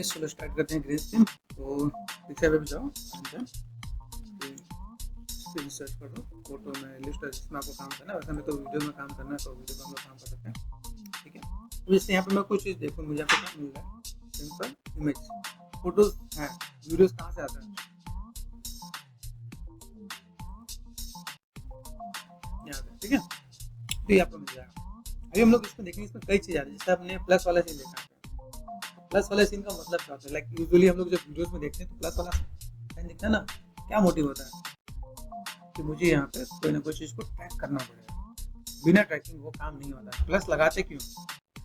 Okay, चलो start करते हैं ग्रीन स्क्रीन। तो पिक्चर पे भी जाओ, स्क्रीन सर्च कर दो, फोटो में लिस्ट है जिसमें आपको काम करना है। वैसे में तो वीडियो में काम करना है, तो वीडियो में हम लोग काम कर सकते हैं, ठीक है। तो जैसे यहाँ पे मैं कोई चीज़ देखूँ, मुझे यहाँ पे क्या मिल रहा है, सिंपल इमेज, फोटोज हैं, वीडियोज कहाँ से आते हैं, यहाँ पे, ठीक है। तो ये आपको मिल जाएगा। अभी हम लोग इसमें देखेंगे, इसमें कई चीज़ आ रही है। जैसे आपने प्लस वाला सीन देखा है, प्लस वाला सीन का मतलब क्या होता है, लाइक यूजुअली हम लोग जब वीडियोस में देखते हैं तो प्लस वाला साइन दिखता है ना, क्या मोटिव होता है कि मुझे यहाँ पे कोई ना कोई चीज़ को ट्रैक करना पड़ेगा। बिना ट्रैकिंग वो काम नहीं होता है। प्लस लगाते क्यों,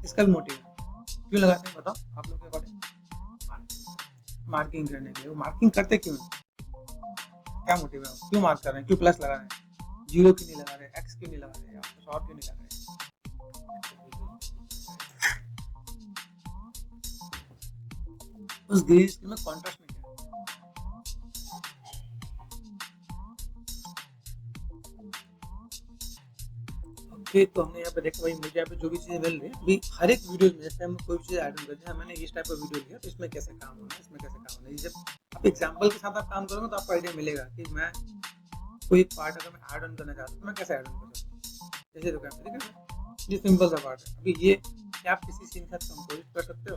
इसका भी मोटिव है, क्यों लगाते हैं बताओ आप लोग के अकॉर्डिंग। मार्किंग करने के लिए। वो मार्किंग करते क्यों है, क्या मोटिव है, क्यों मार्क कर रहे हैं, क्यों प्लस लगा रहे हैं, जीरो क्यों नहीं लगा रहे, एक्स क्यों नहीं लगा रहे, या कुछ और क्यों नहीं लगा रहे। उस ग्रीन स्क्रीन में कॉन्ट्रास्ट में क्या है, ओके। तो हमने यहाँ पे देखा भाई, मुझे यहाँ पे जो भी चीज़ें मिल रही है अभी हर एक वीडियो में, जैसे हम कोई चीज़ ऐड करते हैं, मैंने इस टाइप का वीडियो लिया तो इसमें कैसे काम होना है, इसमें कैसे काम होना है। जब आप एग्जाम्पल के साथ आप काम करोगे तो आपको आइडिया मिलेगा कि मैं कोई एक पार्ट अगर मैं ऐड ऑन करना चाहता हूँ तो मैं कैसे ऐड ऑन कर सकता हूँ। जैसे तो ठीक है, ये सिंपल सा पार्ट है। अभी ये क्या आप किसी सीन के साथ कंपोजिट कर सकते हो,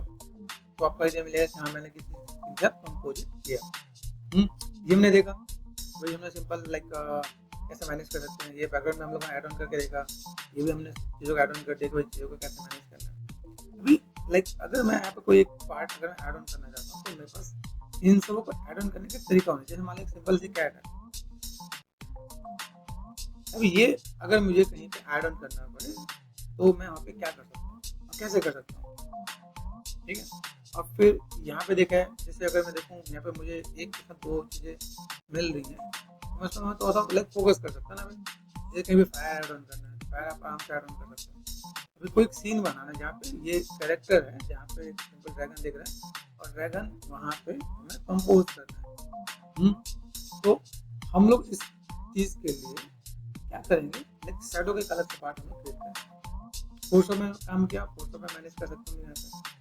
तो आपको आइडिया मिलेगा कि हाँ मैंने किसी सीन के साथ कंपोजिट किया। ये हमने देखा, वही हमने सिंपल लाइक कैसे मैनेज कर सकते हैं। ये बैकग्राउंड में हम लोग ऐड ऑन करके देखा, ये भी हमने चीज़ों को ऐड ऑन कर देखा, चीज़ों को कैसे मैनेज करना है। अभी लाइक अगर मैं यहाँ पे कोई एक पार्ट अगर ऐड ऑन करना चाहता हूँ तो मेरे पास इन सबों को ऐड ऑन करने का तरीका होना चाहिए। जैसे मान लो एक सिंपल सी कैट है, अब ये अगर मुझे कहीं पे ऐड ऑन करना पड़े तो मैं वहाँ पे क्या कर सकता हूँ और कैसे कर सकता हूँ, ठीक है। और फिर यहाँ पे देखा है, जैसे अगर मैं देखूँ यहाँ पे मुझे एक के साथ दो चीज़ें मिल रही हैं, तो मैं उसमें थोड़ा सा अलग फोकस कर सकता है ना भाई। जैसे कहीं भी फायर ऐड ऑन करना है, फायर आप आराम से ऐड ऑन कर सकते हैं। अभी कोई एक सीन बनाना है जहाँ पे ये कैरेक्टर है, जहाँ पे एक सिंपल ड्रैगन दिख रहा है और ड्रैगन वहाँ पे हमें कंपोज करना है। तो हम लोग इस चीज़ के लिए क्या करेंगे, लाइक शैडो के कलर से पार्ट हम लोग क्रिएट करेंगे। फोटो में काम किया, फोटो में मैनेज कर सकते हैं यहाँ पे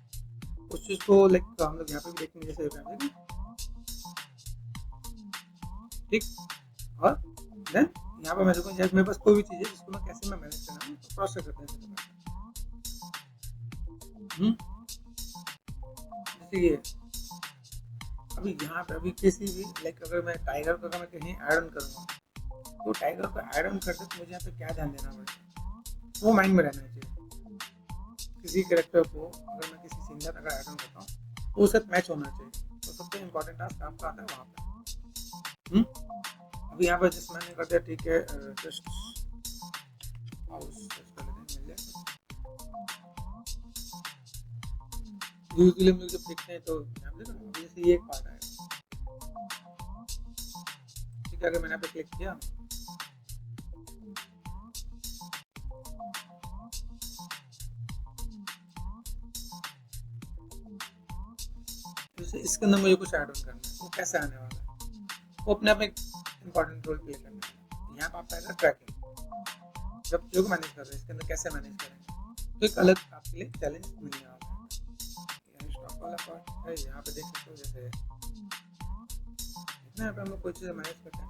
उस चीज़ को, लाइक हम लोग यहाँ पे भी देखेंगे जैसे फैमिली, ठीक। और देन यहाँ पे मैं देखूँ जैसे मेरे पास कोई भी चीज़ है जिसको मैं कैसे मैं मैनेज करना है तो प्रोसेस करते हैं जैसे ये। अभी यहाँ पे अभी किसी भी लाइक अगर मैं टाइगर को अगर मैं कहीं ऐड ऑन करूँगा तो टाइगर को ऐड ऑन करते तो मुझे यहाँ पे क्या ध्यान देना पड़ेगा, वो माइंड में रहना चाहिए। किसी कैरेक्टर को अगर मैं किसी सीन अगर ऐड ऑन करता हूँ तो उससे मैच होना चाहिए। तो सबसे इम्पोर्टेंट टास्क आपका आता है वहाँ पे। अभी यहाँ पर जिस मैंने कर दिया, ठीक है, जस्ट हाउस मिल जाए। यूजुअली हम लोग जब देखते हैं तो यहाँ पे देखो जैसे ये एक पार्ट आएगा, ठीक है। अगर मैंने यहाँ पे क्लिक किया तो इसके अंदर मुझे कुछ ऐड ऑन करना है, वो कैसे आने वाला है, वो अपने आप एक इम्पॉर्टेंट रोल प्ले करने वाला है। यहाँ पर आप आएगा ट्रैकिंग, जब जो मैनेज कर रहे हैं इसके अंदर कैसे मैनेज करेंगे, तो एक अलग आपके लिए चैलेंज मिलने वाला है। स्टॉक वाला पार्ट है, यहाँ पे देख सकते हो जैसे यहाँ पे हम लोग कोई चीज़ मैनेज करते हैं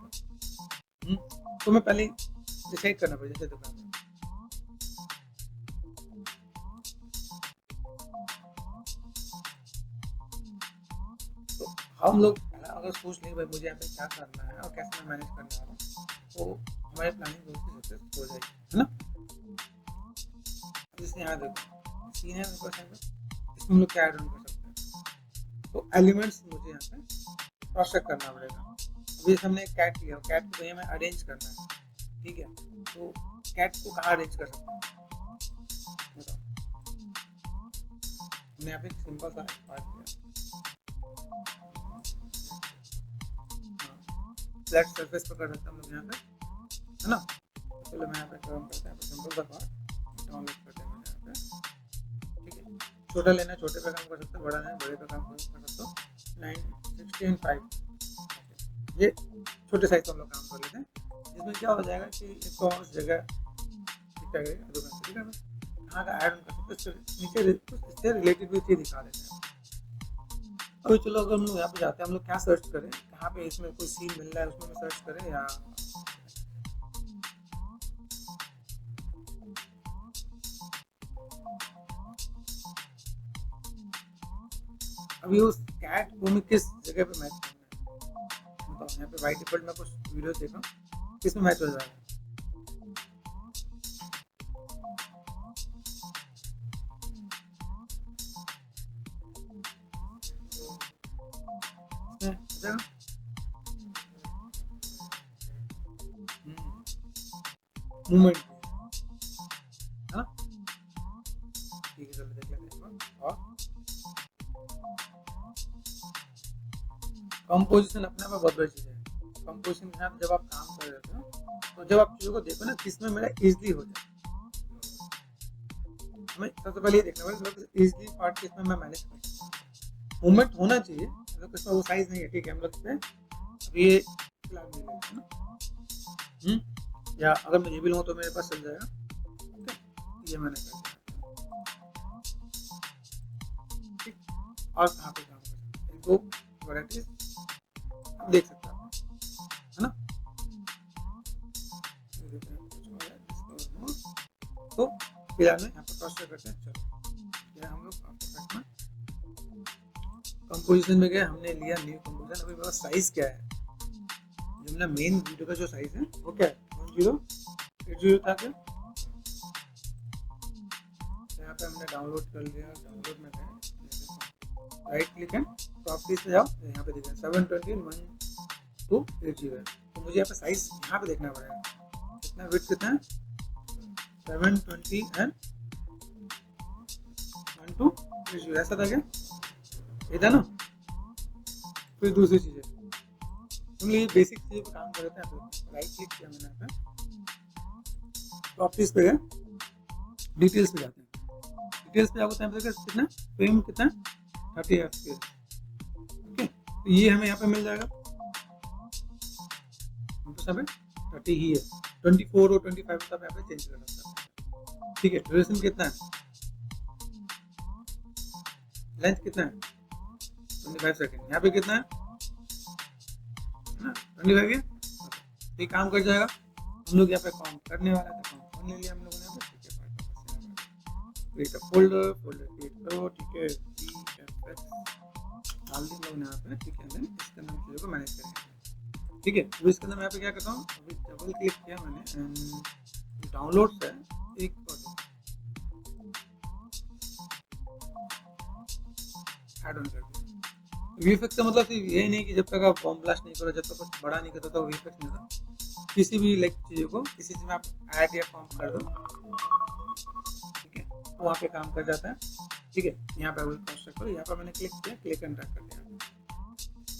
तो मैं पहले डिसाइड करना पड़ेगा। जैसे दुकान तो हम लोग अगर सोच लें भाई मुझे यहाँ पे क्या करना है और कैसे मैं मैनेज करने वाला हूँ, तो हमारी प्लानिंग सक्सेस हो जाएगी, है ना। जैसे यहाँ देखो सीन है मेरे पास, इसमें हम लोग क्या ऐड ऑन कर सकते हैं, तो एलिमेंट्स मुझे यहाँ पे क्रॉस चेक करना पड़ेगा। अभी हमने एक कैट लिया, कैट को हमें अरेंज करना है, ठीक है। तो कैट को कहाँ अरेंज कर सकते हैं बताओ। हमने यहाँ पे एक सिंपल सा पार्ट लिया, फ्लैट सरफेस पर कर सकते हैं हम लोग यहाँ पे, है ना। चलो मैं यहाँ पे काम करते हैं सिंपल सा पार्ट डाउनलोड करते हैं यहाँ पे, ठीक है। छोटा लेना छोटे पे काम कर सकते हो, बड़ा लेना बड़े पे काम कर सकते हो। 9, 16, 5 ये छोटे साइज का हम लोग काम कर लेते हैं, जिसमें क्या हो जाएगा कि एक तो उस जगह ठीक है कहाँ का ऐड ऑन कर सकते हैं, नीचे इससे रिलेटेड भी चीज़ दिखा देते हैं। अभी चलो अगर हम लोग यहाँ पे जाते हैं, हम लोग क्या सर्च करें, कहाँ पे इसमें कोई सीन मिल रहा है उसमें सर्च करें, या अभी उस कैट को मैं किस जगह पे मैच करना है बताओ। यहाँ पे बाई डिफॉल्ट में कुछ वीडियो देखा किसमें मैच हो जाएगा, इसमें हो जाएगा। मूवमेंट है ना, ठीक है चलो देख लेते हैं इसको। और कंपोजिशन अपने आप में बहुत बड़ी चीज़ है। कंपोजिशन के साथ जब आप काम कर रहे हो तो जब आप चीज़ों को देखो ना किसमें मेरा इजली हो जाए, हमें सबसे पहले ये देखना पड़ेगा इजली पार्ट किसमें मैं मैनेज कर सकता हूँ। मूवमेंट होना चाहिए, मतलब इसमें वो साइज नहीं है, ठीक है हम लोग इस पर अभी ये फिलहाल नहीं लेंगे ना, या अगर मैं ये भी लूँ तो मेरे पास चल जाएगा। ठीक है, ये मैंने कर दिया। ठीक, और कहाँ पे काम कर सकते हैं, दो वैराइटीज देख सकते हैं, है ना। तो फिलहाल में यहाँ पर क्रॉस करते हैं। चलो क्या हम लोग कंपोजिशन में गए, हमने लिया न्यू कंपोजिशन। अभी मेरा साइज क्या है, जो मेरा मेन वीडियो का जो साइज है वो क्या है 1080 था क्या, यहाँ पे हमने डाउनलोड कर लिया। डाउनलोड में गए, राइट क्लिक है, प्रॉपर्टीज पे जाओ, यहाँ पे देखा 720x1280 है। तो मुझे यहाँ पे साइज यहाँ पे देखना पड़ेगा, कितना विड्थ कितना है 720 एंड 1280, ऐसा था क्या, ये था ना। फिर दूसरी चीज़ है, तुम ये बेसिक चीज़ पे काम कर रहे थे, राइट क्लिक किया मैंने यहाँ पे, प्रॉपर्टीज पे गए, डिटेल्स पे जाते हैं। डिटेल्स पे आपको टाइम देखा कितना फ्रेम कितना 30 FPS। ओके, तो ये हमें यहाँ पे मिल जाएगा, सब 30 ही है, 24 और 25 तक यहाँ पे चेंज कर सकते हैं। ठीक है, ड्यूरेशन कितना है, लेंथ कितना है 25 सेकेंड, यहाँ पे कितना है ना 25 है, ये काम कर जाएगा। हम लोग यहाँ पे काम करने वाला था, काम कर लिया हम लोगों ने यहाँ पे। ठीक है, create a folder, folder create करो, ठीक है, डाल दी हम लोग यहाँ पे। ठीक है, इसके अंदर चीज़ों को मैनेज करेंगे। ठीक है, तो इसके अंदर मैं यहाँ पे क्या करता हूँ, अभी डबल क्लिक किया मैंने एंड डाउनलोड से एक ऐड ऑन कर दिया। वीएफएक्स का मतलब सिर्फ ये नहीं कि जब तक आप बॉम्ब ब्लास्ट नहीं करो, जब तक कुछ बड़ा नहीं करता तो वीएफएक्स नहीं होता। किसी भी लाइक चीज़ों को किसी चीज़ में आप ऐड या फॉर्म कर दो, ठीक है, तो वहाँ पे काम कर जाता है। ठीक है, यहाँ पे कंस्ट्रक्ट करो, यहाँ पर मैंने क्लिक किया, क्लिक एंड ड्रैग कर दिया।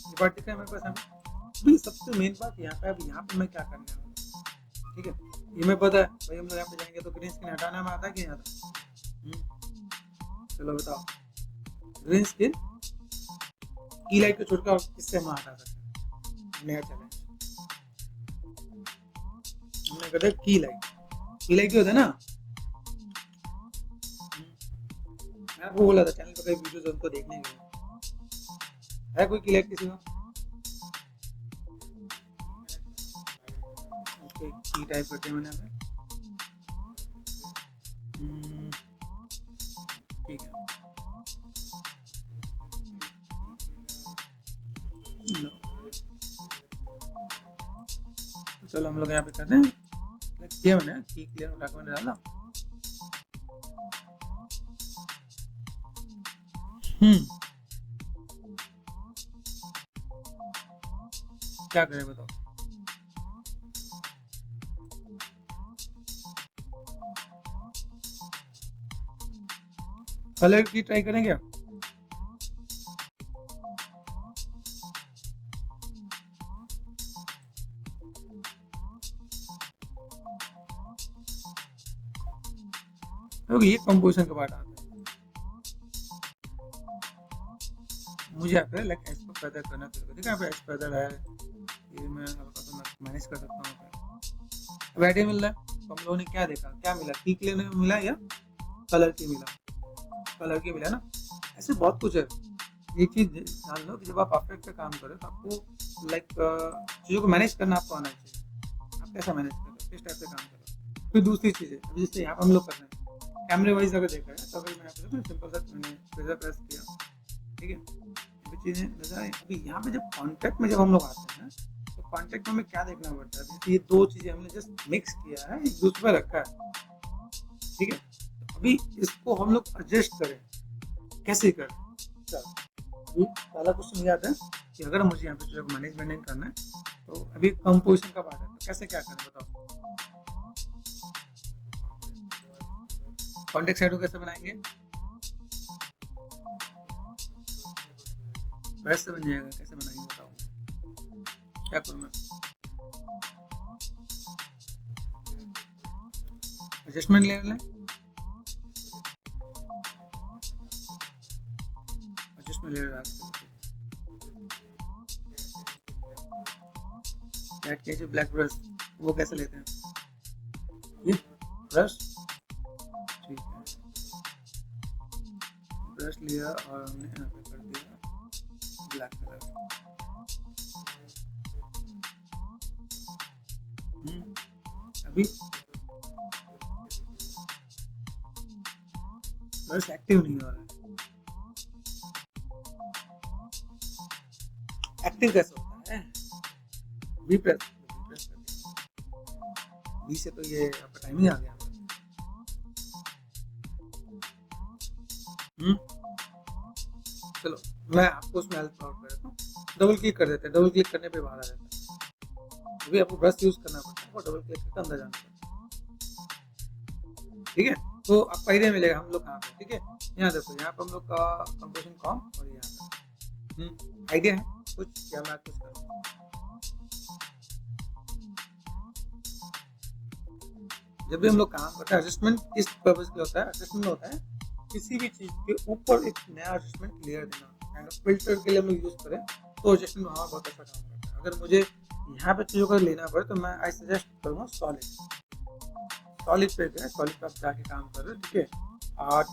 ये बात ठीक है मेरे पास अभी सबसे मेन बात यहाँ पे, अब यहाँ पे मैं क्या करने वाला हूँ। ठीक है, ये मैं पता है भाई, हम लोग यहाँ पे जाएंगे तो ग्रीन स्क्रीन हटाना में आता कि नहीं आता। चलो बताओ, ग्रीन स्क्रीन की लाइट को छोड़कर किससे हम हटा सकते हैं, नया चैलेंज हमने कहते की लाइट होता है ना। मैं आपको बोला था चैनल पर कई वीडियोस उनको देखने के लिए, है कोई की लाइट किसी को, ओके की टाइप करते हैं मैंने यहाँ पे। ठीक है, चलो हम लोग यहाँ पे करते हैं, किया मैंने की क्लियर उठा के मैंने डाला। क्या करें बताओ, कलर की ट्राई करें क्या, क्योंकि ये कंपोजिशन का पार्ट आता है। मुझे यहाँ पे लाइक इसको पैदा करना चाहिए, ठीक है, यहाँ पे एस पैदा है, ये मैं हल्का सा मैनेज कर सकता हूँ। अब आइडिया मिल रहा है, तो हम लोगों ने क्या देखा, क्या मिला, की क्लियर में मिला या कलर की मिला, कलर की मिला ना। ऐसे बहुत कुछ है, एक चीज़ जान लो कि जब आप आफ्टर इफेक्ट पे काम कर रहे हो तो आपको लाइक चीज़ों को मैनेज करना आपको आना चाहिए। आप कैसा मैनेज कर रहे हो, किस टाइप से काम कर रहे हो। फिर दूसरी चीज़ है, अभी जैसे यहाँ पर हम लोग कर रहे हैं, कैमरे वाइज़ अगर देखा है तो अगर मैं यहाँ पे सिंपल सा मैंने ट्रेजर प्रेस किया, ठीक है? अभी चीज़ें नज़र आई। अभी यहाँ पे जब कॉन्टैक्ट में जब हम लोग आते हैं, तो कॉन्टैक्ट में हमें क्या देखना पड़ता है? जैसे ये 2 चीज़ें हमने जस्ट मिक्स किया है, एक दूसरे पे रखा है, ठीक है? अभी इसको हम लोग एडजस्ट करें, कैसे करें? चलो, अभी पहला क्वेश्चन याद है कि अगर मुझे यहाँ पे जो मैनेजमेंट करना है, तो अभी कंपोजिशन का पार्ट है, तो कैसे क्या करें बताओ? कॉन्टेक्स्ट शैडो कैसे बनाएंगे? ब्रश से बन जाएगा, कैसे बनाएंगे बताओ? क्या करूँ मैं? एडजस्टमेंट ले लें, एडजस्टमेंट ले लें। कैट के जो ब्लैक ब्रश वो कैसे लेते हैं? ये ब्रश, ठीक है, ब्रश लिया और हमने यहाँ पे कर दिया ब्लैक कलर। अभी ब्रश एक्टिव नहीं हो रहा है। एक्टिव कैसे होता है? बी प्रेस कर दिया, बी से तो ये आपका टाइमिंग आ गया। चलो मैं आपको उसमें हेल्प आउट कर देता हूँ। डबल क्लिक कर देते हैं, डबल क्लिक करने पे बाहर आ जाता है। अभी आपको ब्रश यूज करना पड़ता है और डबल क्लिक करके अंदर जाना पड़ता है, ठीक है? तो आपको आइडिया मिलेगा हम लोग कहाँ पे, ठीक है? यहाँ देखो, यहाँ पे हम लोग का कंपोजिशन कॉम और यहाँ पे आइडिया है कुछ, या मैं कुछ करूँ? जब भी हम लोग काम करते हैं, एडजस्टमेंट किस पर्पज के होता है? एडजस्टमेंट होता है किसी भी चीज के ऊपर एक नया एडजस्टमेंट लेयर देना, काइंड ऑफ फिल्टर के लिए हम लोग यूज करें तो एडजस्टमेंट वहाँ बहुत अच्छा काम करता है। अगर मुझे यहाँ पे चीज़ों को लेना पड़े तो मैं आई सजेस्ट करूँगा सॉलिड। सॉलिड पे गए, सॉलिड पे आप जाके काम कर रहे हो, ठीक है?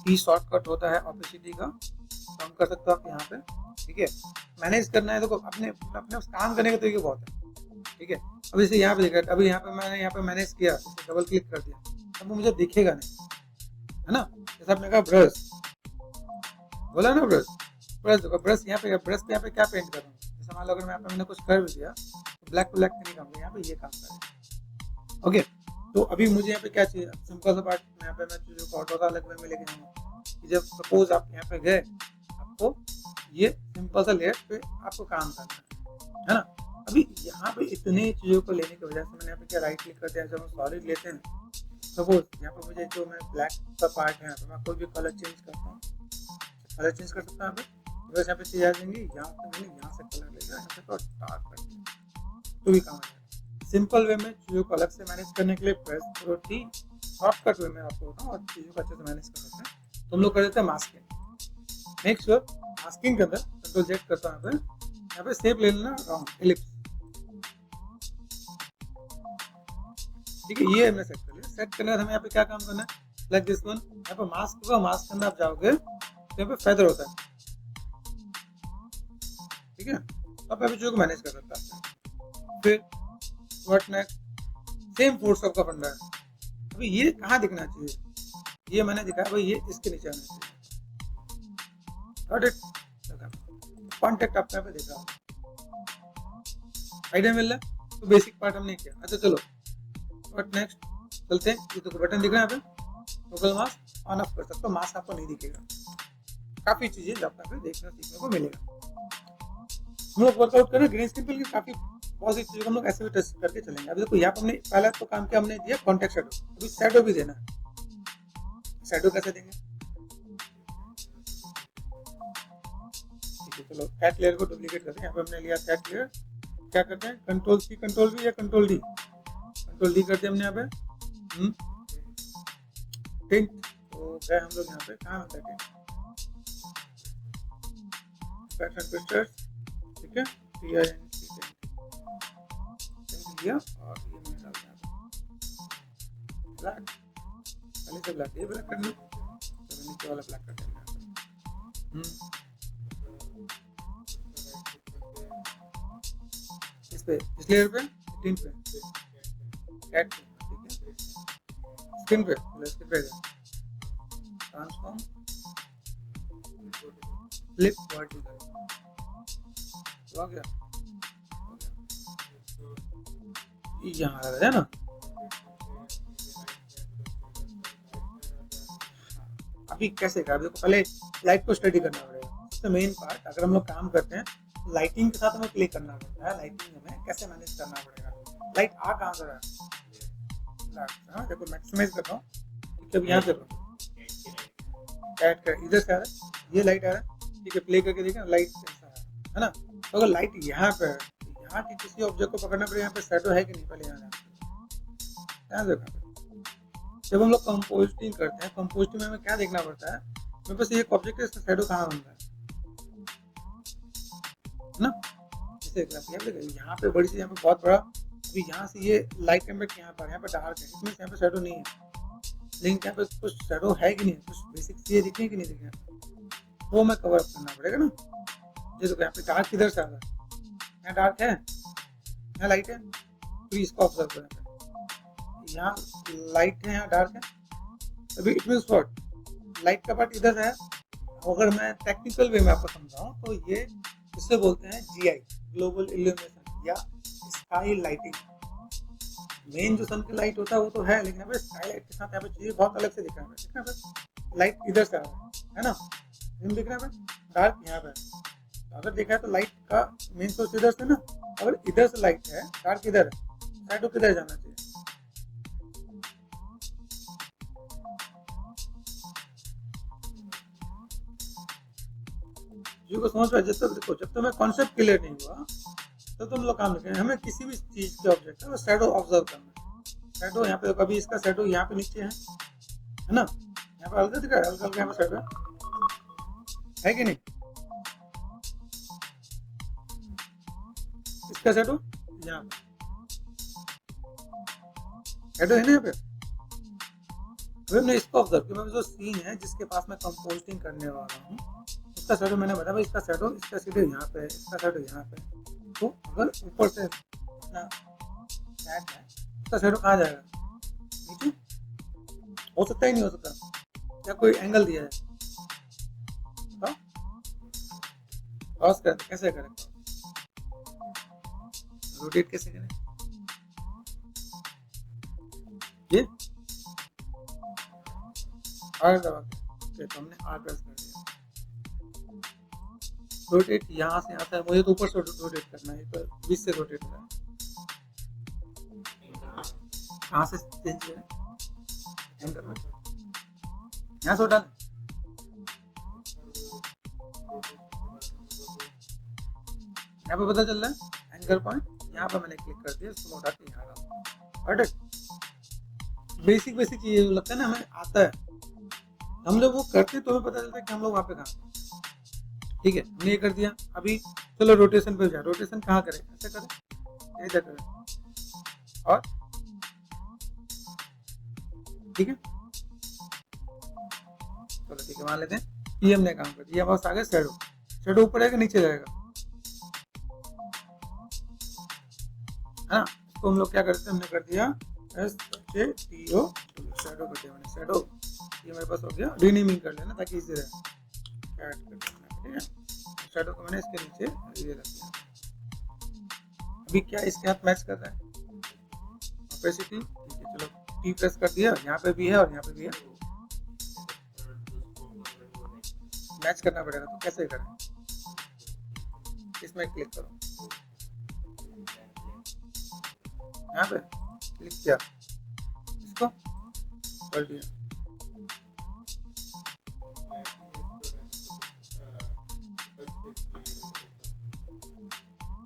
टी शॉर्टकट होता है ऑपेसिटी का, काम कर सकते हो आप यहाँ पे, ठीक है? मैनेज करना है, देखो अपने अपने काम करने के तरीके बहुत है, ठीक है? अब जैसे यहाँ पे देखा, अभी यहाँ पे मैंने यहाँ पे मैनेज किया, डबल क्लिक कर दिया, अब वो मुझे दिखेगा नहीं, है ना? जैसे आपने कहा ब्रश, बोला ना ब्रश, ब्रश देखो, ब्रश यहाँ पे, ब्रश पे यहाँ पे क्या पेंट कर रहा हूँ? जैसे मान लो अगर मैं यहाँ पे मैंने कुछ कर भी दिया तो ब्लैक ब्लैक नहीं काम, यहाँ पे ये काम करेगा, ओके? तो अभी मुझे यहाँ पे क्या चाहिए? सिंपल सा पार्ट, यहाँ पे मैं चीज़ों को ऑटो अलग वे में लेके जाऊँगा कि जब सपोज आप यहाँ पे गए, आपको ये सिंपल सा लेयर पे आपको काम करना है ना? अभी यहाँ पे इतने चीज़ों को लेने की वजह से मैंने यहाँ पे क्या राइट क्लिक करते हैं, जब हम सॉलिड लेते हैं, सपोज यहाँ पे मुझे जो मैं ब्लैक का पार्ट है, यहाँ पे मैं कोई भी कलर चेंज करता हूँ, कलर चेंज कर सकता हूँ बस यहाँ पे चीज़ आ जाएंगी, यहाँ से मैंने यहाँ से कलर लेगा, यहाँ से तो डार्क कर दिया, तो भी काम आ जाएगा। सिंपल वे में चीज़ों को अलग से मैनेज करने के लिए प्रेस करो टी, शॉर्टकट वे में आपको बताऊँ और चीज़ों को अच्छे से मैनेज कर सकते हैं। तो हम लोग कर देते हैं मास्किंग। मेक श्योर मास्किंग के अंदर कंट्रोल जेड करता हूँ, यहाँ पे शेप ले लेना राउंड एलिप्स, ठीक है? ये हमने सेट कर लिया। सेट करने के बाद हमें यहाँ पे क्या काम करना है? लाइक दिस वन, यहाँ पे मास्क होगा, मास्क के अंदर आप जाओगे तो यहाँ पे फेदर होता है, ठीक है? तो आप अभी चीज़ों को मैनेज कर सकते हैं। फिर व्हाट नेक्स्ट? सेम फोर्स का फंडा है। अभी ये कहाँ दिखना चाहिए? ये मैंने दिखाया भाई, ये इसके नीचे आना चाहिए। Got it? कॉन्टेक्ट आपको यहाँ पे दिख रहा है, आइडिया मिल रहा है? तो बेसिक पार्ट हमने किया। अच्छा चलो व्हाट नेक्स्ट, चलते हैं। ये तो बटन दिख रहा है यहाँ पे, टोगल मास्क ऑन ऑफ कर सकते हो, मास्क आपको नहीं दिखेगा। काफी चीजें जो आपको देखने सीखने को मिलेगा। हम लोग वर्कआउट करें ग्रीन स्क्रीन पे, काफी बहुत सी चीजों को हम लोग ऐसे भी टेस्ट करके चलेंगे। अभी देखो यहाँ पर हमने पहला तो काम किया, हमने दिया कॉन्टेक्ट शैडो, अभी शैडो भी देना है। शैडो कैसे देंगे? ठीक है, चलो कैट लेयर को डुप्लीकेट करते हैं। यहाँ पे हमने लिया कैट लेयर, क्या करते हैं? कंट्रोल सी कंट्रोल वी या कंट्रोल डी, कंट्रोल डी करते हैं हमने यहाँ पे। टिंट तो गए हम लोग यहाँ पे, कहाँ होता है पैटर्न पिक्चर्स, ठीक है? लिया और ये मैंने डाल दिया ब्लैक, पहले से ब्लैक, ये ब्लैक कर लो, तो नीचे वाला ब्लैक कर देंगे। पे, इस लेयर पे, 18 पे, कैट पे, ठीक है, स्क्रीन पे, स्क्रीन पे ट्रांसफॉर्म फ्लिप वर्टिकल, हो गया, यहाँ आ रहा है ना। अभी कैसे कर, देखो पहले लाइट को स्टडी करना पड़ेगा। सबसे मेन पार्ट, अगर हम लोग काम करते हैं लाइटिंग के साथ हमें प्ले करना पड़ता है। लाइटिंग हमें कैसे मैनेज करना पड़ेगा। लाइट आ कहाँ से रहा है, देखो मैक्सिमाइज करता हूँ, ठीक है, यहाँ से ऐड कर, इधर से आ रहा है, ये लाइट आ रहा है, ठीक है, प्ले करके देखें लाइट कैसा है ना। तो अगर लाइट यहाँ पे है, यहाँ की किसी ऑब्जेक्ट को पकड़ना पड़ेगा, यहाँ पे शैडो है कि नहीं, पहले यहाँ देखा। जब हम लोग कंपोजिटिंग करते हैं, कंपोजिटिंग में हमें क्या देखना पड़ता है, मेरे पास एक ऑब्जेक्ट है, इसका शैडो कहाँ बनता है ना। जैसे यहाँ पे बड़ी सी, यहाँ पे बहुत बड़ा, अभी यहाँ से ये लाइट इम्पैक्ट यहाँ पर डार्क है, इसमें यहाँ पे शैडो नहीं है, लेकिन यहाँ पे कुछ शैडो है कि नहीं, कुछ बेसिक चीजें दिख रही कि नहीं दिख रही, वो मैं कवर अप करना पड़ेगा ना। जैसे यहाँ पे डार्क किधर से आ रहा है, यहाँ डार्क है, यहाँ लाइट है, तो इसको ऑब्जर्व करें, यहाँ लाइट है, यहाँ डार्क है, अभी इट मींस व्हाट, लाइट का पार्ट इधर है। अगर मैं टेक्निकल वे में आपको समझाऊं तो ये इससे बोलते हैं GI, ग्लोबल इल्यूमिनेशन या स्काई लाइटिंग। मेन जो सन की लाइट होता है वो तो है, लेकिन यहाँ पे स्काई लाइट के साथ यहाँ पे चीजें बहुत अलग से दिख रहा है। लाइट इधर से आ रहा है ना, दिख रहा है, डार्क यहाँ पे। अगर देखा है तो लाइट का मेन सोर्स इधर से ना, अगर इधर से लाइट है, डार्क इधर है, शैडो किधर जाना चाहिए, को समझ पाए। जब तक देखो, जब तक मैं कॉन्सेप्ट क्लियर नहीं हुआ तब तो हम लोग काम नहीं करेंगे। हमें किसी भी चीज के ऑब्जेक्ट है वो शैडो ऑब्जर्व करना है। शैडो यहाँ पे, कभी इसका शैडो यहाँ पे नीचे है ना, यहाँ पे हल्का दिख रहा है, हल्का हल्का यहाँ पे शैडो है कि नहीं, इसका शैडो यहाँ पे शैडो है ना यहाँ पे। अभी हमने इसको ऑब्जर्व किया, जो सीन है जिसके पास मैं कंपोजिटिंग करने वाला हूँ, इसका शैडो मैंने बताया भाई, इसका शैडो, इसका शैडो यहाँ पे, इसका शैडो यहाँ पे। तो अगर ऊपर से अपना फ्लैट है, इसका शैडो कहाँ जाएगा, नीचे हो सकता ही नहीं हो सकता, या कोई एंगल दिया है, क्रॉस कर कैसे करें, रोटेट कैसे करें, ये आर दबा के, तो हमने आर प्रेस कर दिया। रोटेट यहाँ से आता है, मुझे तो ऊपर से रोटेट करना है, तो 20 से रोटेट हो रहा है, कहाँ से चेंज करें, यहाँ से उठा, यहाँ पे पता चल रहा है एंकर पॉइंट, यहाँ पे मैंने क्लिक कर दिया, इसको उठा के यहाँ डाला। बेसिक चीज लगता है ना, हमें आता है, हम लोग वो करते तो हमें पता चलता है कि हम लोग वहाँ पे कहाँ, ठीक है, हमने ये कर दिया। अभी चलो रोटेशन पे जाए, रोटेशन कहाँ करें, ऐसे करें, इधर करें, और ठीक है, चलो ठीक है, मान लेते हैं ये हमने काम कर दिया। बस आगे शैडो, शैडो ऊपर आएगा नीचे जाएगा, है ना। इसको हम लोग क्या करते हैं, हमने कर दिया SHADO, शैडो कर दिया मैंने, शैडो ये मेरे पास हो गया, रीनेमिंग कर लेना ताकि इजी रहे, ऐड कर देना, ठीक है। शैडो को मैंने इसके नीचे ये रख दिया। अभी क्या इसके साथ मैच कर रहा है, ओपेसिटी, ठीक है, चलो T प्रेस कर दिया, यहाँ पे भी है और यहाँ पे भी है, मैच करना पड़ेगा, तो कैसे करें, इसमें क्लिक करो, यहाँ पे क्लिक किया, इसको कर दिया,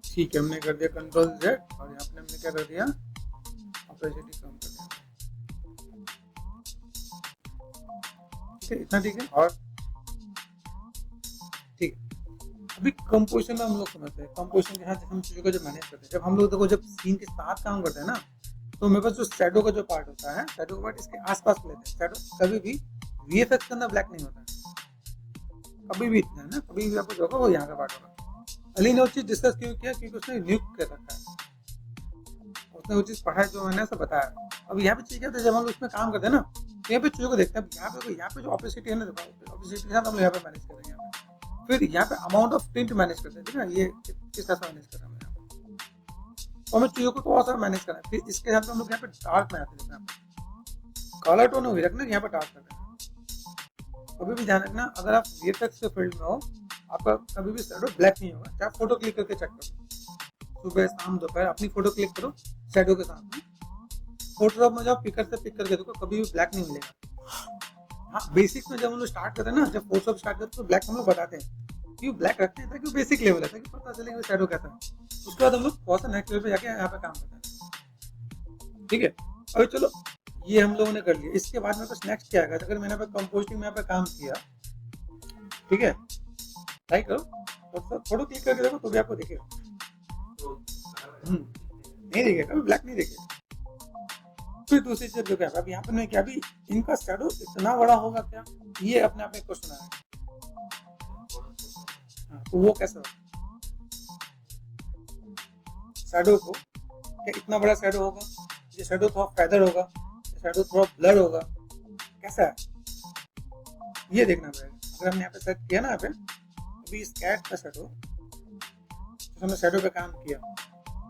ठीक है, हमने कर दिया Ctrl Z, और यहाँ पे हमने क्या कर दिया, ऑपेसिटी कम कर दिया, ठीक है, इतना ठीक है। और ठीक है, अभी कंपोजिशन में हम लोग समझते हैं, कंपोजिशन के साथ हम चीजों को जब मैनेज करते हैं, जब हम लोग देखो जब सीन के साथ काम करते हैं ना, तो मेरे पास जो शैडो का जो पार्ट होता है, शैडो का पार्ट इसके आसपास लेते हैं। शैडो कभी भी VFX के अंदर ब्लैक नहीं होता है, कभी भी इतना है ना, कभी भी आपको जो होगा वो यहाँ का पार्ट होगा। अली ने वो चीज डिस्कस क्यों किया, क्योंकि उसने न्यूक कर रखा है, उसने वो चीज़ पढ़ा है जो मैंने ऐसा बताया। अब यहाँ पे चीज़ क्या होता है, जब हम लोग इसमें काम करते हैं ना, तो यहाँ पे चीज़ों को देखते हैं। यहाँ पे जो ऑपेसिटी है ना, देखो ऑपेसिटी के साथ हम लोग यहाँ पे मैनेज कर रहे हैं यहाँ पे। फिर यहाँ पे अमाउंट ऑफ टिंट मैनेज करते हैं, ठीक है ना, ये किस तरह से मैनेज कर रहे हैं हम यहाँ पे। तो हमें चीज़ों को थोड़ा सा मैनेज करना है। फिर इसके साथ हम लोग यहाँ पे डार्क में आते हैं, यहाँ पे कलर टोन वही रखना, यहाँ पे डार्क कर रहे हैं। कभी भी ध्यान रखना, अगर आप वीएफएक्स के फील्ड में हो, आपका कभी भी शैडो ब्लैक नहीं होगा। चाहे फोटो क्लिक करके चेक करो, सुबह शाम दोपहर अपनी फोटो क्लिक करो शैडो के साथ में, फोटोशॉप में जाओ, पिकर से पिक करके देखो, कभी भी ब्लैक नहीं मिलेगा। हाँ, बेसिक में जब हम लोग स्टार्ट करते हैं ना, जब फोटोशॉप स्टार्ट करते हैं तो ब्लैक हम लोग बताते हैं, क्यों ब्लैक रखते हैं ताकि बेसिक लेवल है, ताकि पता चले शैडो कैसा है। उसके बाद हम लोग बहुत सा नेक्स्ट लेवल पे जाके यहाँ पे काम करते हैं, ठीक है। अभी चलो ये हम लोगों ने कर लिया, इसके बाद मेरे पास नेक्स्ट क्या है। अगर मैंने कंपोजिटिंग में यहाँ पे काम किया, ठीक है, ट्राई करो, फोटो क्लिक करके देखो तो भी आपको दिखेगा। नहीं दिखेगा, कभी ब्लैक नहीं दिखेगा। फिर दूसरी चीज जो क्या, अब यहाँ पर नहीं क्या, अभी इनका शैडो इतना बड़ा होगा क्या, ये अपने आप में क्वेश्चन आया। हाँ, तो वो कैसे होगा शैडो को, क्या इतना बड़ा शैडो होगा, ये शैडो थोड़ा फैदर होगा, ये शैडो थोड़ा ब्लर होगा, कैसा है ये देखना पड़ेगा। अगर हमने यहाँ पे सेट किया ना, यहाँ पे अभी इस कैट का शैडो, तो हमने शैडो पे काम किया,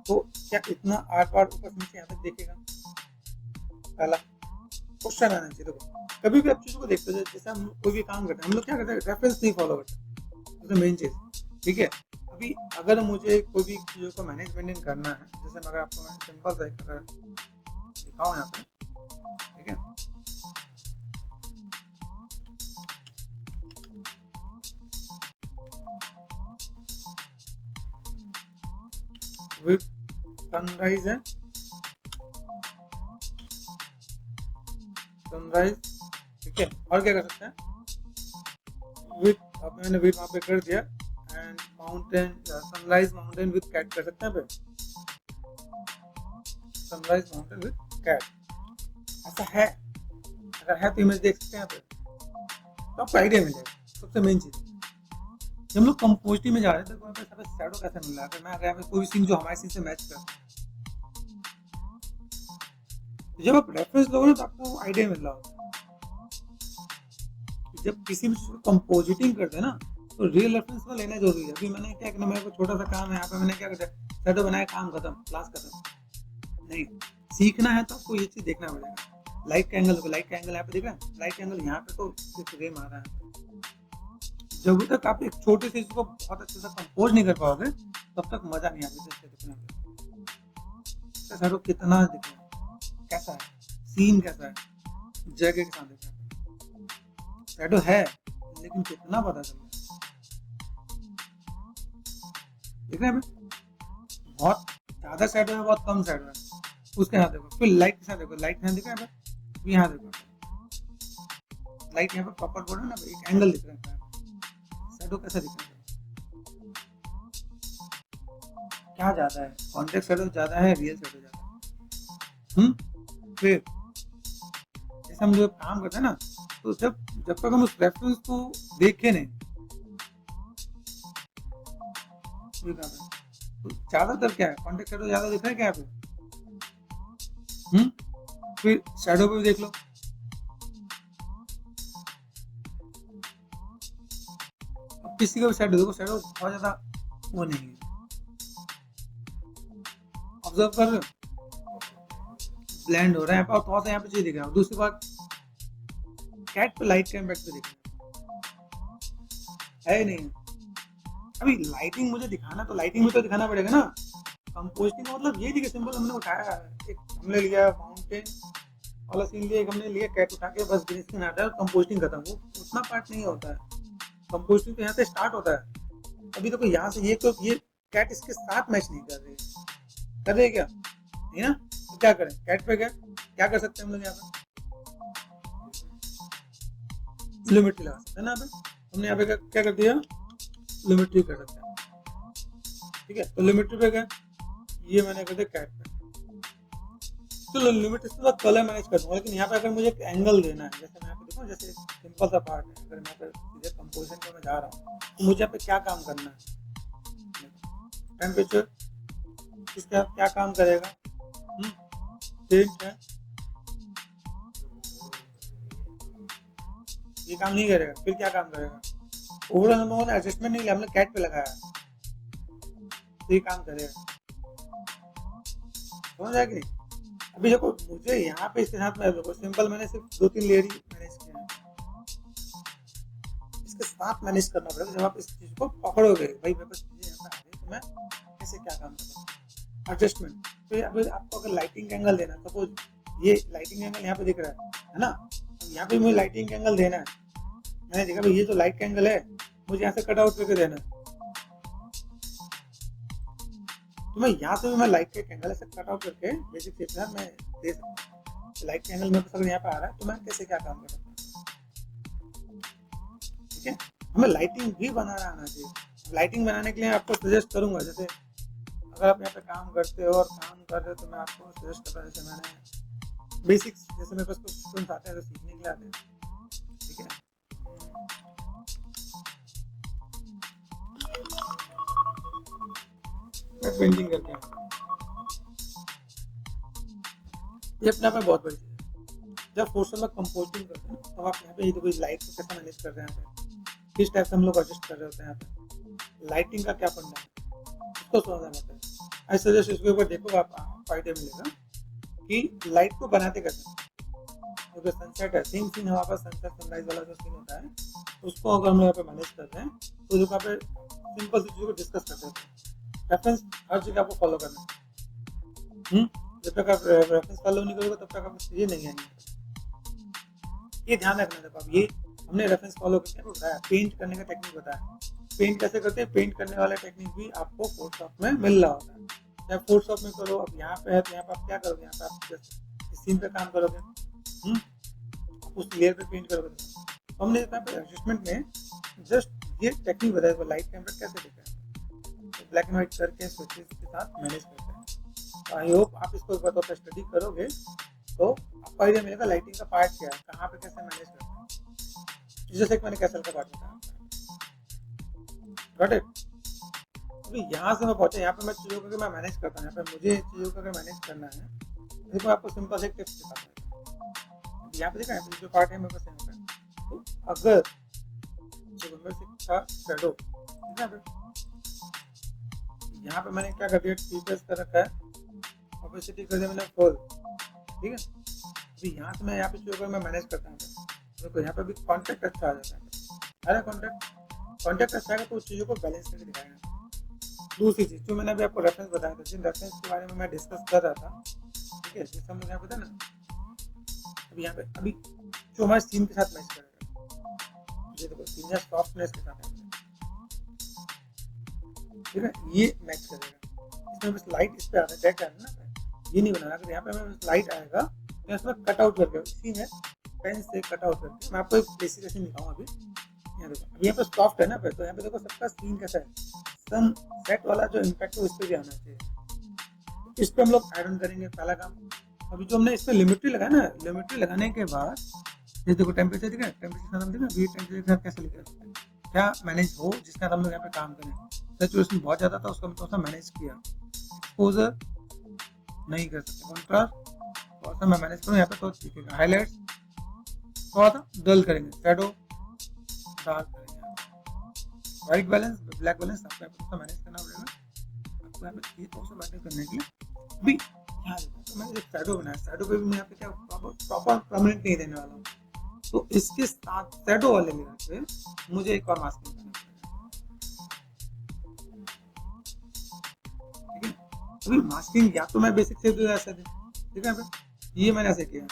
तो क्या इतना आर पार ऊपर नीचे यहाँ तक देखेगा, पहला क्वेश्चन आना चाहिए। देखो कभी भी आप चीजों को देखते हो, जैसे हम कोई भी काम करते हैं, हम लोग क्या करते हैं, रेफरेंस नहीं फॉलो करते, मेन चीज, ठीक है। अभी अगर मुझे कोई भी चीजों को मैनेजमेंट करना है, जैसे अगर आपको मैं सिंपल सा अगर दिखाऊं यहाँ पे, ठीक है, विद सनराइज है, सनराइज, ठीक है। और क्या कर सकते हैं, विद, अब मैंने विद वहाँ पे कर दिया, and mountain, sunrise mountain with cat कर सकते हैं पे, सनराइज माउंटेन विद कैट, ऐसा है। अगर है तो इमेज देख सकते हैं यहाँ पे, तो आपको आइडिया मिलेगा। सबसे मेन चीज, जब हम लोग कंपोजिटिव में जा रहे थे तो वहाँ पे शैडो कैसे मिल रहा है, अगर मैं अगर कोई सीन जो हमारे सीन से मैच कर, तो जब आप रेफरेंस लोगे ना तो आपको आइडिया मिल रहा होता है। जब किसी भी चीज को कंपोजिटिंग करते हैं ना, तो रियल रेफरेंस को लेना जरूरी है। अभी मैंने क्या करना, मेरे को छोटा सा काम है यहाँ पे, मैंने क्या किया, शैडो बनाया, काम खत्म, क्लास खत्म। नहीं, सीखना है तो आपको ये चीज देखना पड़ेगा। लाइट का एंगल देखो, लाइट का एंगल यहाँ पे दिख रहा है, लाइट का एंगल यहाँ पे तो फ्रेम आ रहा है। जब तक आप एक छोटी सी चीज को बहुत अच्छे से कंपोज नहीं कर पाओगे, तब तक मजा नहीं आता। दिखने में शैडो कितना दिख रहा है, कैसा है, सीन कैसा है, जगह के साथ दिख रहा है, शैडो है लेकिन कितना पता चल रहा है, देख रहे हैं, बहुत ज्यादा शैडो है, बहुत कम शैडो है, उसके साथ देखो। फिर लाइट के साथ देखो, लाइट यहाँ दिख रहा है, यहाँ देखो, लाइट यहाँ पे प्रॉपर बोर्ड है ना, एक एंगल दिख रहा है, शैडो कैसा दिख रहा है, क्या ज्यादा है, कॉन्टेक्स्ट शैडो ज्यादा है, रियल शैडो ज्यादा है। फिर जैसे हम जो काम करते हैं ना, तो जब तक हम उस रेफरेंस को देखे नहीं, तो ज्यादातर क्या है, कॉन्टेक्स्ट शैडो ज्यादा दिख रहा है क्या यहाँ पे। फिर शैडो पे भी देख लो, किसी का भी शैडो देखो, शैडो बहुत ज्यादा वो नहीं है, ऑब्जर्व कर रहे हो, ब्लेंड हो रहा है, और थोड़ा सा यहाँ पे चीज दिख रहा है। दूसरी बात, कैट पे लाइट का इम्पैक्ट तो दिख रहा है नहीं। अभी लाइटिंग मुझे दिखाना, तो लाइटिंग में तो दिखाना पड़ेगा ना। कंपोजिटिंग का मतलब ये दिखे, सिंपल हमने उठाया, एक हमने लिया माउंटेन वाला सीन लिया, एक हमने लिया कैट उठा के, बस ग्रीन स्क्रीन हटा, कंपोजिटिंग खत्म। वो उतना पार्ट नहीं होता है, कंपोजिटिंग तो यहाँ से स्टार्ट होता है। अभी देखो यहाँ से ये कैट इसके साथ मैच नहीं कर रही है, कर रही है क्या, नहीं ना, तो क्या करें, कैट पे क्या कर सकते हैं हम लोग, यहाँ पे लिमिट्री लगा सकते हैं ना। हमने यहाँ पे क्या कर दिया, लिमिट्री कर सकते हैं, ठीक है। तो लिमिट्री पे क्या, ये मैंने कर दिया कैट पे, चलो लिमिट्री के बाद कलर मैनेज कर दूंगा। लेकिन यहाँ पे अगर मुझे एक एंगल देना है, जैसे मैं यहाँ पे देखो, जैसे सिंपल सा पार्ट है, अगर मैं सीधे कंपोजिशन पे मैं जा रहा हूँ, तो मुझे यहाँ पे क्या काम करना है, टेम्परेचर इसका क्या काम करेगा, पेंट है, ये काम नहीं करेगा, फिर क्या काम करेगा? ओवरऑल हम लोगों ने एडजस्टमेंट नहीं लिया, हमने कैट पे लगाया, तो ये काम करेगा, समझ आया कि नहीं? अभी देखो मुझे यहाँ पे इसके साथ में देखो सिंपल मैंने सिर्फ 2-3 लेयर ही मैनेज किया है, इसके साथ मैनेज करना पड़ेगा। जब आप इस चीज को पकड़ोगे भाई मेरे पास चीजें यहाँ पे आ गई तो मैं कैसे क्या काम करूँ, एडजस्टमेंट। तो अभी आपको अगर लाइटिंग एंगल देना है, सपोज ये लाइटिंग एंगल यहाँ पे दिख रहा है ना, यहाँ पे मुझे लाइटिंग एंगल देना है, मैंने देखा भाई ये जो लाइट का एंगल है मुझे यहाँ से कट आउट करके देना है, तो मैं यहाँ से भी मैं लाइट के एंगल ऐसे कट आउट करके बेसिक शेप में मैं दे सकता हूँ। लाइट का एंगल मेरे पास अगर यहाँ पे आ रहा है तो मैं कैसे क्या काम कर सकता हूँ, ठीक है? हमें लाइटिंग भी बनाना आना चाहिए। लाइटिंग बनाने के लिए आपको सजेस्ट करूंगा, जैसे अगर आप यहाँ पे काम करते हो और काम कर रहे हो तो मैं आपको सजेस्ट करता हूँ, जैसे मैंने बेसिक्स, जैसे मेरे पास कुछ स्टूडेंट्स आते हैं तो सीखने के लिए आते हैं, ठीक है? मैं पेंटिंग करके ये अपने आप में बहुत बड़ी चीज़ है। जब फोर्सन में कंपोजिंग करते हैं तब आप यहाँ पे ये देखो लाइट को कैसे मैनेज कर रहे हैं, यहाँ पे किस टाइप से हम लोग एडजस्ट कर रहे होते हैं, यहाँ पे लाइटिंग का क्या फंडा है उसको समझना होता है। ऐसे जैसे इसके ऊपर देखो आपको आइडिया मिलेगा कि लाइट को बनाते कैसे। अगर सनसेट है, सेम सीन हमारे पास सनसेट सनराइज वाला जो सीन होता है उसको अगर हम यहाँ पे मैनेज करते हैं तो जो यहाँ पे सिंपल सी चीज़ों को डिस्कस करते हैं। रेफरेंस हर जगह आपको फॉलो करना है, जब तक आप रेफरेंस फॉलो नहीं करोगे तब तक आपको चीजें नहीं आएंगी। ये ध्यान रखना, देखो अब ये हमने रेफरेंस फॉलो करके आपको बताया, पेंट करने का टेक्निक बताया। पेंट कैसे करते हैं, पेंट करने वाला टेक्निक भी आपको फोटोशॉप में मिल रहा होता है। चाहे फोटोशॉप में करो, अब यहाँ पे है तो यहाँ पे आप क्या करोगे, यहाँ पे आप जस्ट इस सीन पे काम करोगे, उस लेयर पे पेंट करोगे। तो हमने यहाँ पे एडजस्टमेंट में जस्ट ये टेक्निक बताया, लाइट कैमरा कैसे दिखा है, ब्लैक एंड व्हाइट करके स्विचेस के साथ मैनेज करते हैं। आई होप आप इसको एक बार स्टडी करोगे तो आपको आइडिया मिलेगा लाइटिंग का पार्ट क्या है, कहाँ पे कैसे मैनेज करते हैं। जैसे कि मैंने कैसल का पार्ट बताया, गॉट इट? अभी यहाँ से मैं पहुंचा, यहाँ पे मैं चीज़ों को मैं मैनेज करता हूँ, यहाँ पे मुझे चीज़ों को अगर मैनेज करना है देखो आपको सिंपल से एक टिप्स दिखाता हूँ। यहाँ पे देखा है जो पार्ट है मेरे पास यहाँ पे, तो अगर शैडो यहाँ पे मैंने क्या कर दिया, फीचर्स कर रखा है, ऑपेसिटी कर दिया मैंने फुल, ठीक है? अभी यहाँ से मैं यहाँ पे चीज़ों को मैं मैनेज करता हूँ, देखो यहाँ पे भी कॉन्टेक्ट अच्छा आ जाता है, अरे कॉन्टेक्ट अच्छा आएगा तो उस चीज़ों को बैलेंस करके दिखाएगा। दूसरी चीज़ जो मैंने अभी आपको रेफरेंस बताया था, जिन रेफरेंस के बारे में मैं डिस्कस कर रहा था, ठीक है, जिस हम लोग यहाँ पे था ना, अभी यहाँ पे अभी जो हमारे सीन के साथ मैच करेगा, ये देखो सीन या सॉफ्टनेस के साथ, ठीक है, ये मैच करेगा। इसमें बस लाइट इस पे आ रहा है, डेक आ रहा है ना, ये नहीं बनाना। अगर यहाँ पे हमें लाइट आएगा तो इसमें कट आउट करके इसी में पेन से कट आउट करके मैं आपको एक बेसिक ऐसे दिखाऊँ। अभी यहाँ देखो, अभी यहाँ पे सॉफ्ट है ना पे, तो यहाँ पे देखो सबका सीन कैसा है, सन सेट वाला जो इम्पैक्ट है उस पर भी आना चाहिए। इस पे हम लोग ऐड ऑन करेंगे पहला काम। अभी जो हमने इस पे लिमिट्री लगाया ना, लिमिट्री लगाने के बाद ये देखो टेम्परेचर दिखा है, टेम्परेचर देखा वी टेम्परेचर कैसे लिखा है, क्या मैनेज हो जिसके साथ हम लोग यहाँ पे काम करें। सैचुरेशन बहुत ज़्यादा था, उसको हम थोड़ा सा मैनेज किया, एक्सपोजर नहीं कर सकते, कॉन्ट्रास्ट थोड़ा सा मैं मैनेज करूँ यहाँ पे तो दिखेगा, हाईलाइट्स थोड़ा सा डल करेंगे, शैडो डार्क करेंगे, वाइट बैलेंस ब्लैक बैलेंस आपको यहाँ पे थोड़ा मैनेज करना पड़ेगा। आपको यहाँ पे थोड़ा सा मैनेज करने के लिए भी यहाँ तो मैंने एक शैडो बनाया, शैडो पे भी मैं यहाँ पे क्या प्रॉपर परमानेंट नहीं देने वाला हूँ, तो इसके साथ शैडो वाले लेयर पे मुझे एक और मास्किंग करना पड़ेगा, ठीक है? अभी मास्किंग या तो मैं बेसिक से ऐसे दे, ठीक है, ये मैंने ऐसे किया,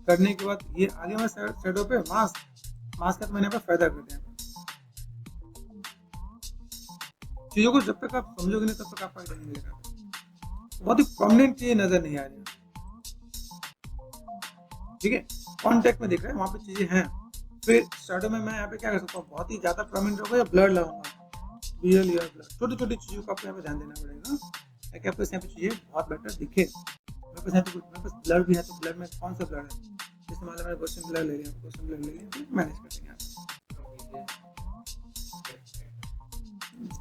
करने के बाद ये आगे मैं शैडो पे मास्क मैंने यहाँ पे फेदर कर दिया। चीजों को जब तक आप समझोगे नहीं तब तक आपको आइडिया नहीं मिलेगा, बहुत ही प्रोमिनेंट चीजें नजर नहीं आ रही, ठीक है? कॉन्टेक्ट में दिख रहा है वहां पे चीजें हैं। फिर शैडो में मैं यहाँ पे क्या कर सकता हूँ, बहुत ही ज्यादा प्रोमिनेंट होगा या ब्लर लगाऊंगा, रियल या ब्लर, छोटी छोटी चीजों को आपको यहाँ पे ध्यान देना पड़ेगा ताकि आपको यहाँ पे चीजें बहुत बेटर दिखे। मेरे पास यहाँ पे मेरे पास ब्लर भी है, तो ब्लर में कौन सा ब्लर है, जैसे मान लो मैंने क्वेश्चन ब्लर ले लिया, क्वेश्चन ब्लर ले लिया, मैनेज कर देंगे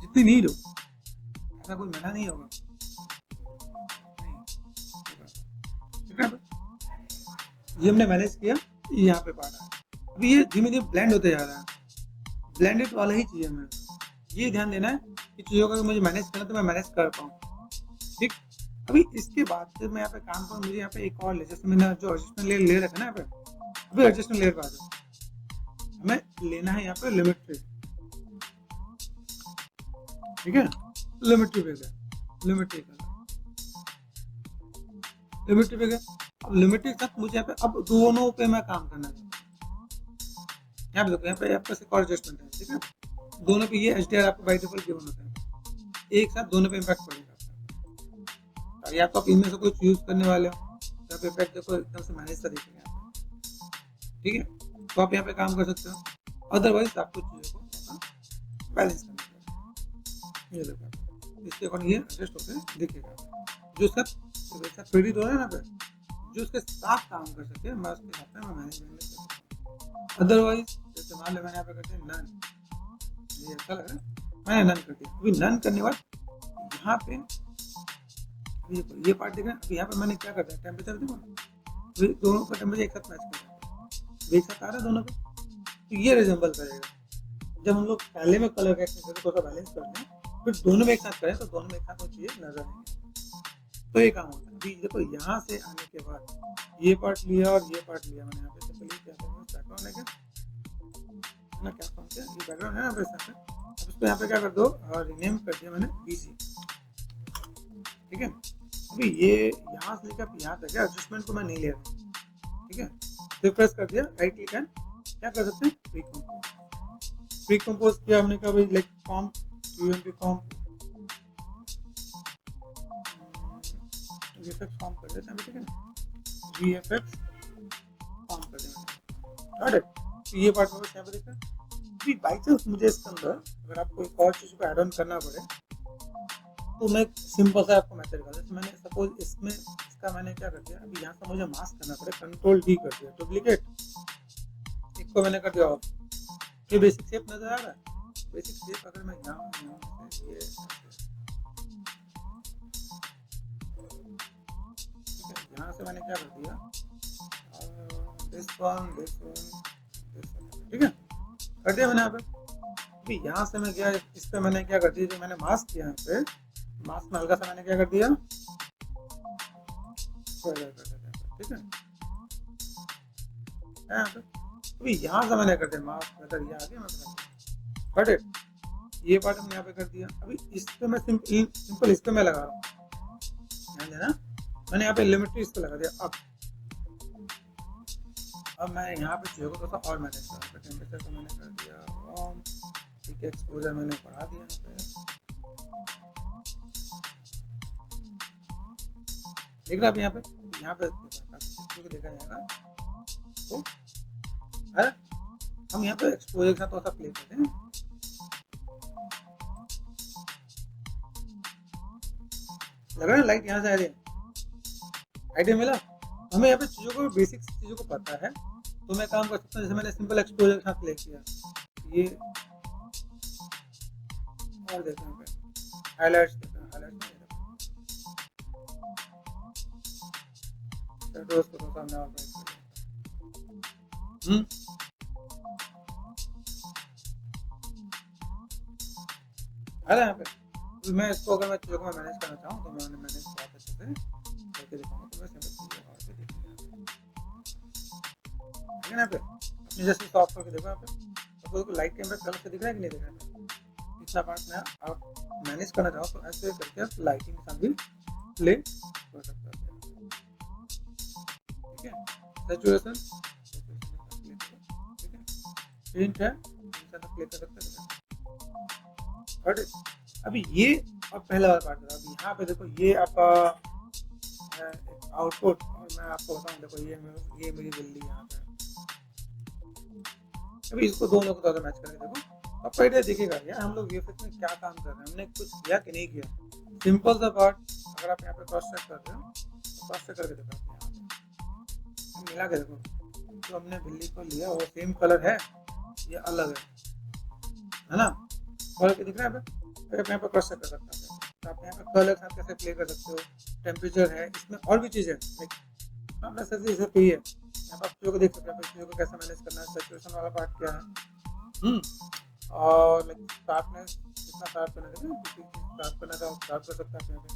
जितनी नीड हो, ऐसा कोई मना नहीं होगा, नहीं ये हमने मैनेज किया, ये यहाँ पे पार्ट आया। अभी ये धीमे धीमे ब्लेंड होते जा रहा है, ब्लेंडेड वाला ही चाहिए हमें। ये ध्यान देना है कि चीज़ों को मुझे मैनेज करना तो मैं मैनेज कर पाऊँ, ठीक। अभी इसके बाद से मैं यहाँ पे काम करूँ, मुझे यहाँ पे एक और ले, जैसे मैंने जो एडजस्टमेंट लेयर ले रखा है ना यहाँ पे, अभी एडजस्टमेंट लेयर पे आ जाओ, हमें लेना है यहाँ पे लिमिट ट्री, ठीक है। लिमिट ट्री पे गया, लिमिट ट्री पे गया। अब लिमिट के साथ मुझे यहाँ पे अब दोनों पे मैं काम करना है। यहाँ पे देखो, यहाँ पे आपका एक और एडजस्टमेंट है, ठीक है। दोनों पे ये HDR आपको बाय डिफॉल्ट गिवन होता है, एक साथ दोनों पे इम्पैक्ट पड़ेगा। और या तो आप इनमें से कुछ यूज करने वाले हो तो आप इम्पैक्ट देखो एकदम से मैनेज कर देखेंगे यहाँ पे, ठीक है। तो आप यहाँ पे काम कर सकते हो, अदरवाइज आपको चीज़ों को बैलेंस करना पड़ेगा। ये देखो इसके अकॉर्डिंग ये एडजस्ट होकर दिखेगा, जो सब प्रेडिक्ट हो रहा है ना पे, जो उसके साथ काम कर सके मैं उसके साथ में मैनेजमेंट कर सकता हूँ। अदरवाइज जैसे मान लो मैंने यहाँ पे करते हैं नन, ये अच्छा लग रहा है, मैंने नन कर दिया। अभी नन करने के बाद यहाँ पे ये पार्ट देख रहे हैं। अभी यहाँ पे मैंने क्या करता है, टेम्परेचर देखो, दोनों का टेम्परेचर एक साथ मैच कर रहा है, एक साथ आ रहा है दोनों पे, तो ये रिजेंबल करेगा। जब हम लोग पहले में कलर करेक्शन करके थोड़ा बैलेंस करते हैं, फिर दोनों में एक साथ करें तो दोनों में एक साथ वो चीज़ें नजर आएंगी, तो ये काम होता है। अभी देखो यहाँ से आने के बाद ये पार्ट लिया और ये पार्ट लिया, मैंने यहाँ पे सिंपली क्या बैकग्राउंड है, क्या ना क्या किया, ये बैकग्राउंड है ना पे, अब इसको यहाँ पे क्या कर दो, रिनेम कर दिया मैंने BC, ठीक है। अभी ये यहाँ से लेकर यहाँ तक है, एडजस्टमेंट को मैं नहीं ले रहा, ठीक है। रिफ्रेश कर दिया, राइट क्लिक एंड क्या कर सकते हैं, प्री कंपोज किया हमने, कहा भाई like form UMP form VFX form कर देते हैं, ठीक है। VFX फॉर्म कर देंगे, तो ये पार्ट में यहाँ पे देखते हैं। अभी बाई चांस मुझे इसके अंदर अगर आपको एक और चीज़ को ऐड ऑन करना पड़े तो मैं सिंपल सा आपको मेथड का, जैसे मैंने सपोज इसमें इसका मैंने क्या कर दिया, अभी यहाँ से मुझे मास्क करना पड़े, Ctrl D कर दिया, डुप्लीकेट, एक को मैंने कर दिया ऑफ। ये बेसिक शेप नजर आ रहा है, बेसिक शेप अगर मैं यहाँ से ये यहाँ से मैंने क्या कर दिया, दिस वन, ठीक है, कर दिया मैंने यहाँ पे। अभी यहाँ से मैं क्या, इस पे मैंने क्या कर दिया, जो मैंने मास्क किया यहाँ पे, मास्क में हल्का सा मैंने क्या कर दिया, ठीक है, यहाँ पे। अभी यहाँ से मैंने कर दिया मास्क, अगर ये आगे मैं कट इट, ये पार्ट हमने यहाँ पे कर दिया। अभी इस पे मैं सिंपल इस पे मैं लगा रहा हूँ, ध्यान देना, मैंने यहाँ पे लिमिट इस पे लगा दिया। अब मैं यहाँ पे चीज़ों को थोड़ा सा और मैनेज कर रहा हूँ, टेम्परेचर को मैंने कर दिया वार्म, ठीक है, एक्सपोजर मैंने बढ़ा दिया यहाँ पे, देख रहा आप यहाँ पे देखा जाएगा तो है। हम यहाँ पे एक्सपोजर के साथ थोड़ा सा प्ले करते हैं, लग रहा है लाइट यहाँ से आ रही है, आइडिया मिला हमें। यहाँ पे चीज़ों को, बेसिक चीज़ों को पता है तो मैं काम कर सकता हूँ। जैसे मैंने सिंपल एक्सपोजर के साथ प्ले किया, ये और देखो यहाँ पे हाईलाइट्स, शेडोज को थोड़ा सा और है ना यहाँ पे। तो मैं इसको अगर मैं चीज़ों को मैनेज करना चाहूँ तो मैंने मैनेज बहुत अच्छे से करके दिखाऊंगा, तो मैं सिंपल चीज़ें और भी देखेंगे, ठीक है ना। पे अपनी जैसे सॉफ्ट करके देखो यहाँ पे, तो लाइट के अंदर कलर से दिख रहा है कि नहीं दिख रहा है, इतना पार्ट में आप मैनेज करना चाहो तो ऐसे करके आप लाइटिंग के साथ भी प्ले कर सकते हैं, ठीक है। सैचुरेशन, ठीक है, प्रिंट है, प्ले कर सकते हैं। अभी ये और पहला वाला पार्ट था। अभी यहाँ पे देखो ये आपका आउटपुट, और मैं आपको बताऊँ, देखो ये मेरी बिल्ली यहाँ पे। अभी इसको दोनों को थोड़ा मैच करके देखो, अब आइडिया दिखेगा यार हम लोग VFX में क्या काम कर रहे हैं, हमने कुछ किया कि नहीं किया। सिंपल सा पार्ट, अगर आप यहाँ पे क्रॉस चेक करते हो तो क्रॉस चेक करके देखो, यहाँ पे मिला के देखो, तो हमने बिल्ली को लिया वो सेम कलर है, ये अलग है ना, कलर के दिख रहा है आप यहाँ पे क्रॉस चेक कर सकते हैं। तो आप यहाँ पे कलर साथ कैसे प्ले कर सकते हो, टेम्परेचर है, इसमें और भी चीज़ें लाइक अपना सर जैसे कोई है, यहाँ पर आप चीज़ों को देख सकते हैं, चीज़ों को कैसे मैनेज करना है, सैचुरेशन वाला पार्ट क्या है, और लाइक शार्पनेस कितना शार्प करना है, किसी चीज़ शार्प करना था शार्प कर सकते हैं यहाँ पे।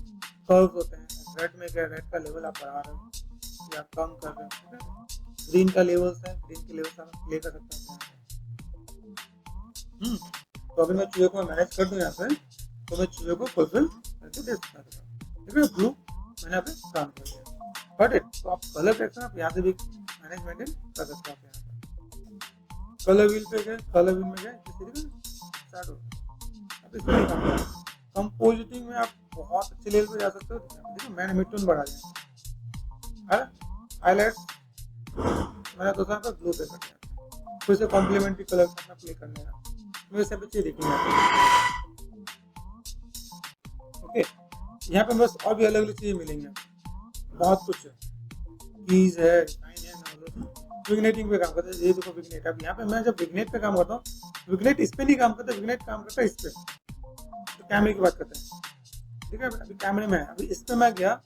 कर्व्स होते हैं, रेड में क्या, रेड का लेवल आप बढ़ा रहे हो या कम कर रहे हो, ठीक है। ग्रीन का लेवल्स है, ग्रीन के लेवल्स आप प्ले कर सकते हैं यहाँ पे। तो अभी मैं चीज़ों को मैनेज कर दूँ यहाँ पे, तो मैं चीज़ों को फुलफिल करके दे सकता हूँ, ठीक है। ब्लू मैंने यहाँ पे काम कर दिया, बट तो आप कलर करेक्शन आप यहाँ से भी मैनेजमेंट कर सकते हो। आप यहाँ पे कलर व्हील पे गए, कलर व्हील में गए, इस तरीके से स्टार्ट हो गया। अब इसमें काम करें, कंपोजिटिंग में आप बहुत अच्छे लेवल पे जा सकते हो। देखो मैंने मिड टोन बढ़ा दिया है, हाईलाइट्स मैंने दूसरा पर ब्लू पे कर दिया, फिर से कॉम्प्लीमेंट्री कलर अपना प्ले करने का, मेरे से बच्चे देखेंगे ओके। यहाँ पे बस और भी अलग अलग चीजें मिलेंगी, बहुत कुछ है, कीज है, डिजाइन है, विग्नेटिंग पे काम करता है। ये देखो विग्नेट, अब यहाँ पे मैं जब विग्नेट पे काम करता हूँ, विग्नेट इस पे नहीं काम करता, विग्नेट काम करता है इस पे। तो कैमरे की बात करते हैं, ठीक है। अभी कैमरे में है, अभी इस पे मैं गया,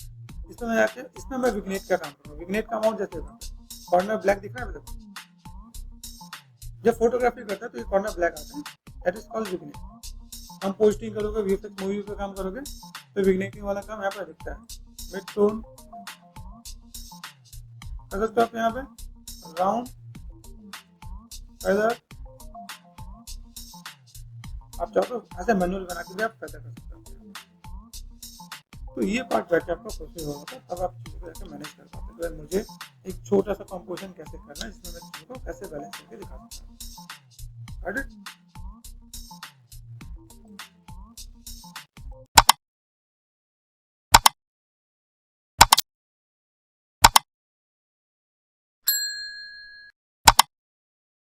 इस पे मैं जाके इसमें मैं विग्नेट का काम करूँगा। विग्नेट का अमाउंट जैसे कॉर्नर ब्लैक दिख रहा है, देखो जब फोटोग्राफी करता है तो ये कॉर्नर ब्लैक आता है, दैट इज कॉल्ड विग्नेट। हम पोस्टिंग करोगे, वीएफएक्स मूवी पे काम करोगे तो विग्नेटिंग वाला काम यहाँ पर दिखता है। मिड टोन कर सकते हो आप यहाँ पे, राउंड फेदर, आप चाहो तो ऐसे मैनुअल बना के भी आप फेदर कर सकते हो। तो ये पार्ट बैठ के आपको प्रोसेस हो रहा था, तब आप चीज़ों को जाकर मैनेज कर पाते हैं। तो मुझे एक छोटा सा कंपोजिशन कैसे करना है, जिसमें मैं चीज़ों को कैसे बैलेंस करके दिखा सकता हूँ।